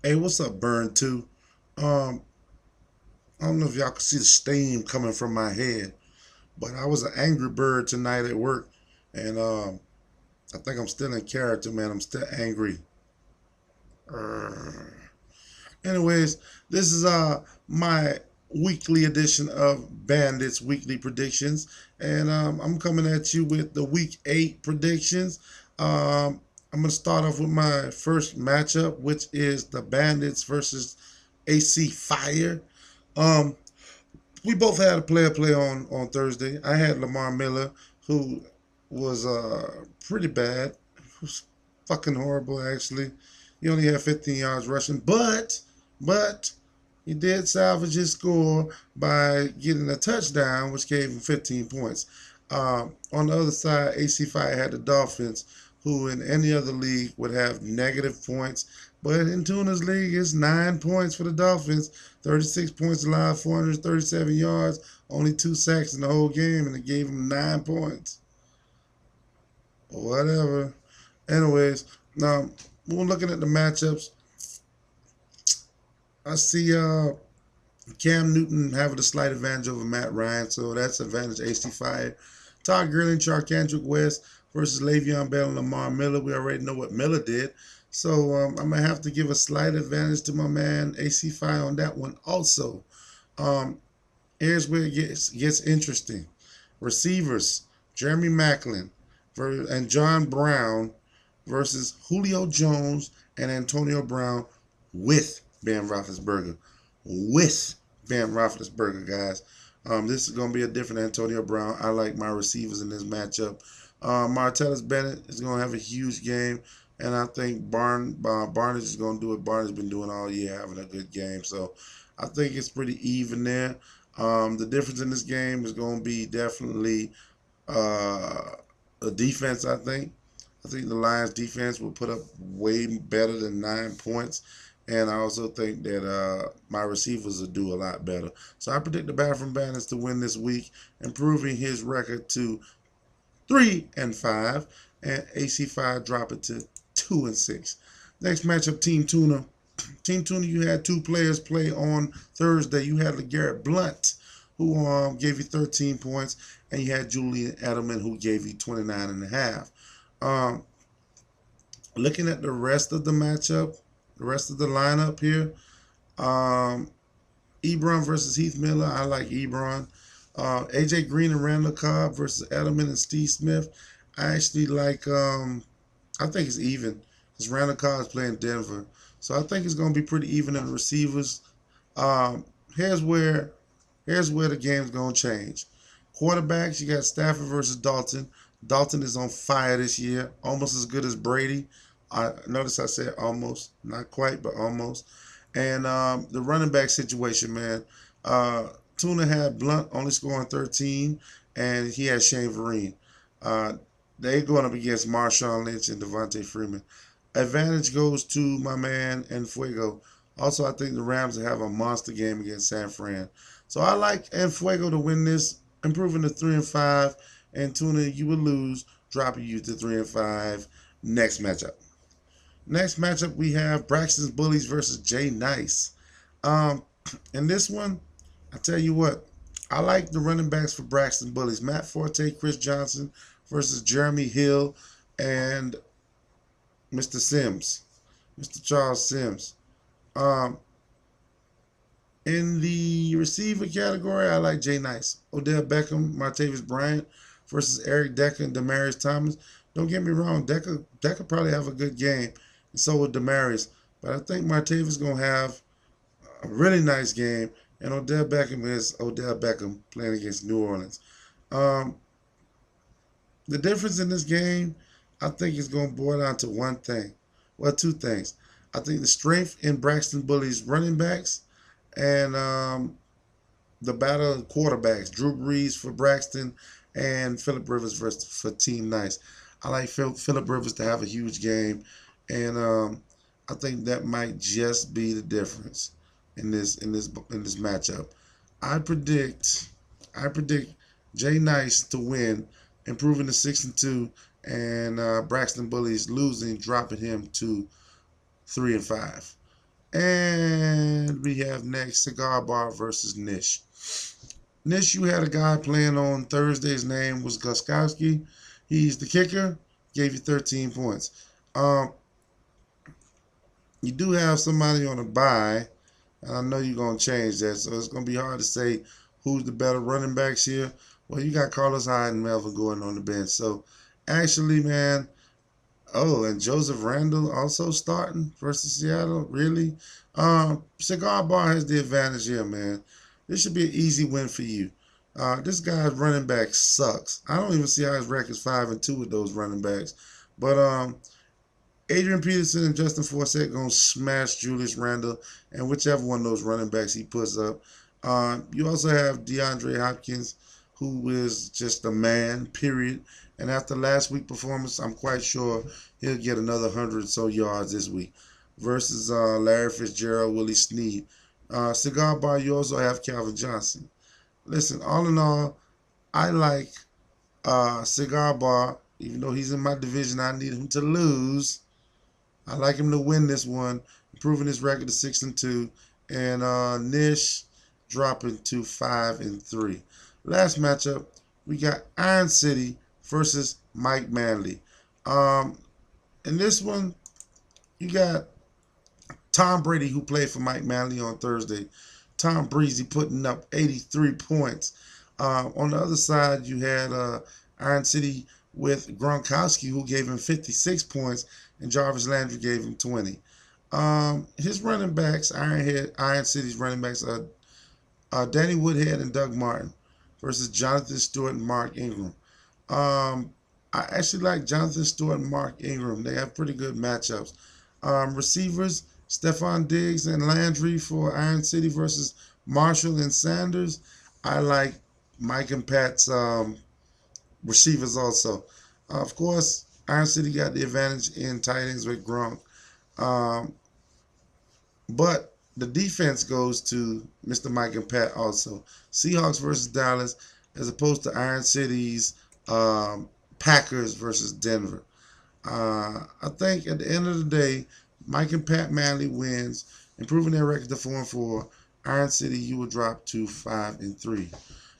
Hey, what's up, Burn 2? Um, I don't know if y'all can see the steam coming from my head, but I was an angry bird tonight at work, and I think I'm still in character, man. I'm still angry. Urgh. Anyways, this is my weekly edition of Bandits Weekly Predictions, and I'm coming at you with the Week 8 predictions. I'm gonna start off with my first matchup, which is the Bandits versus AC Fire. Um, we both had a player play on Thursday. I had Lamar Miller, who was pretty bad. It was fucking horrible, actually. He only had 15 yards rushing, but he did salvage his score by getting a touchdown, which gave him 15 points. On the other side, AC Fire had the Dolphins, who in any other league would have negative points. But in Tuna's league, it's 9 points for the Dolphins, 36 points allowed, 437 yards, only 2 sacks in the whole game, and it gave him 9 points. Whatever. Anyways, now we're looking at the matchups. I see Cam Newton having a slight advantage over Matt Ryan, so that's advantage AC Fire. Todd Gurley, Charkandrick West versus Le'Veon Bell and Lamar Miller. We already know what Miller did, so I'm gonna have to give a slight advantage to my man AC Fire on that one. Also, um, here's where it gets interesting. Receivers: Jeremy Maclin and John Brown versus Julio Jones and Antonio Brown with Ben Roethlisberger. With Ben Roethlisberger, guys. This is going to be a different Antonio Brown. I like my receivers in this matchup. Martellus Bennett is going to have a huge game, and I think Barnes is going to do what Barnes has been doing all year, having a good game. So I think it's pretty even there. The difference in this game is going to be definitely uh, the defense. I think the Lions defense will put up way better than 9 points. And I also think that my receivers will do a lot better. So I predict the Bathroom Bandits to win this week, improving his record to 3-5, and AC5 drop it to 2-6. Next matchup, Team Tuna. Team Tuna, you had two players play on Thursday. You had LeGarrette Blunt, who gave you 13 points, and you had Julian Edelman, who gave you 29 and a half. Um, Looking at the rest of the matchup, the rest of the lineup here, um, Ebron versus Heath Miller. I like Ebron. AJ Green and Randall Cobb versus Edelman and Steve Smith. I actually like. I think it's even because Randall Cobb is playing Denver, so I think it's going to be pretty even in the receivers. Um, here's where the game's going to change. Quarterbacks, you got Stafford versus Dalton. Dalton is on fire this year, almost as good as Brady. I notice I said almost, not quite, but almost. And the running back situation, man. Tuna had Blunt only scoring 13, and he had Shane Vereen. Uh, they going up against Marshawn Lynch and Devontae Freeman. Advantage goes to my man Enfuego. Also, I think the Rams will have a monster game against San Fran. So I like Enfuego to win this, improving to 3-5, and Tuna, you will lose, dropping you to 3-5. Next matchup. Next matchup, we have Braxton's Bullies versus Jay Nice. Um, in this one, I tell you what, I like the running backs for Braxton Bullies. Matt Forte, Chris Johnson versus Jeremy Hill and Mr. Sims, Mr. Charles Sims. Um, in the receiver category, I like Jay Nice. Odell Beckham, Martavis Bryant versus Eric Decker and Demarius Thomas. Don't get me wrong, Decker probably have a good game, and so will Demarius. But I think Martavis is going to have a really nice game, and Odell Beckham is Odell Beckham playing against New Orleans. Um, the difference in this game, I think, is going to boil down to one thing. Well, two things. I think the strength in Braxton Bully's running backs and the battle of quarterbacks. Drew Brees for Braxton and Philip Rivers for Team Nice. I like Philip Rivers to have a huge game, and I think that might just be the difference in this matchup. I predict I predict Jay Nice to win, improving to 6-2, and Braxton Bullies losing, dropping him to 3-5. And we have next Cigar Bar versus Nish. Nish, you had a guy playing on Thursday. His name was Guskowski. He's the kicker. Gave you 13 points. Um, you do have somebody on a bye, and I know you're going to change that, so it's going to be hard to say who's the better running backs here. Well, you got Carlos Hyde and Melvin Gordon on the bench. So, actually, man, oh, and Joseph Randall also starting versus Seattle. Really? Cigar Bar has the advantage here, man. This should be an easy win for you. This guy's running back sucks. I don't even see how his record's 5-2 with those running backs. But Adrian Peterson and Justin Forsett gonna smash Julius Randle and whichever one of those running backs he puts up. You also have DeAndre Hopkins, who is just a man, period. And after last week's performance, I'm quite sure he'll get another 100 or so yards this week. Versus Larry Fitzgerald, Willie Snead. Cigar Bar, you also have Calvin Johnson. Listen, all in all, I like Cigar Bar. Even though he's in my division, I need him to lose. I like him to win this one, improving his record to 6-2, and Nish dropping to 5-3. Last matchup, we got Iron City versus Mike Manley. In this one, you got Tom Brady, who played for Mike Manley on Thursday. Tom Breezy putting up 83 points. On the other side, you had Iron City with Gronkowski, who gave him 56 points, and Jarvis Landry gave him 20. His running backs, Iron City's running backs, are Danny Woodhead and Doug Martin versus Jonathan Stewart and Mark Ingram. I actually like Jonathan Stewart and Mark Ingram. They have pretty good matchups. Receivers, Stephon Diggs and Landry for Iron City versus Marshall and Sanders. I like Mike and Pat's receivers also. Of course, Iron City got the advantage in tight ends with Gronk. But the defense goes to Mr. Mike and Pat also. Seahawks versus Dallas as opposed to Iron City's Packers versus Denver. I think at the end of the day, Mike and Pat Manley wins, improving their record to 4-4. Iron City, you will drop to 5-3.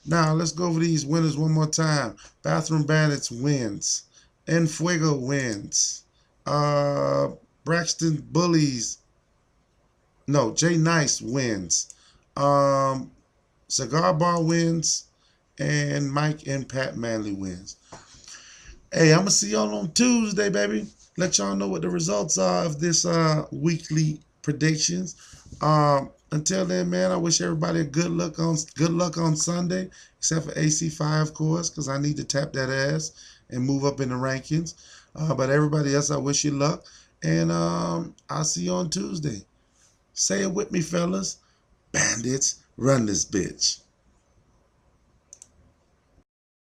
Now, let's go over these winners one more time. Bathroom Bandits wins. En Fuego wins. Braxton Bullies. No, Jay Nice wins. Cigar Bar wins. And Mike and Pat Manley wins. Hey, I'm going to see y'all on Tuesday, baby. Let y'all know what the results are of this weekly predictions. Until then, man, I wish everybody a good luck on Sunday, except for AC5, of course, because I need to tap that ass and move up in the rankings. But everybody else, I wish you luck. And I'll see you on Tuesday. Say it with me, fellas. Bandits, run this bitch.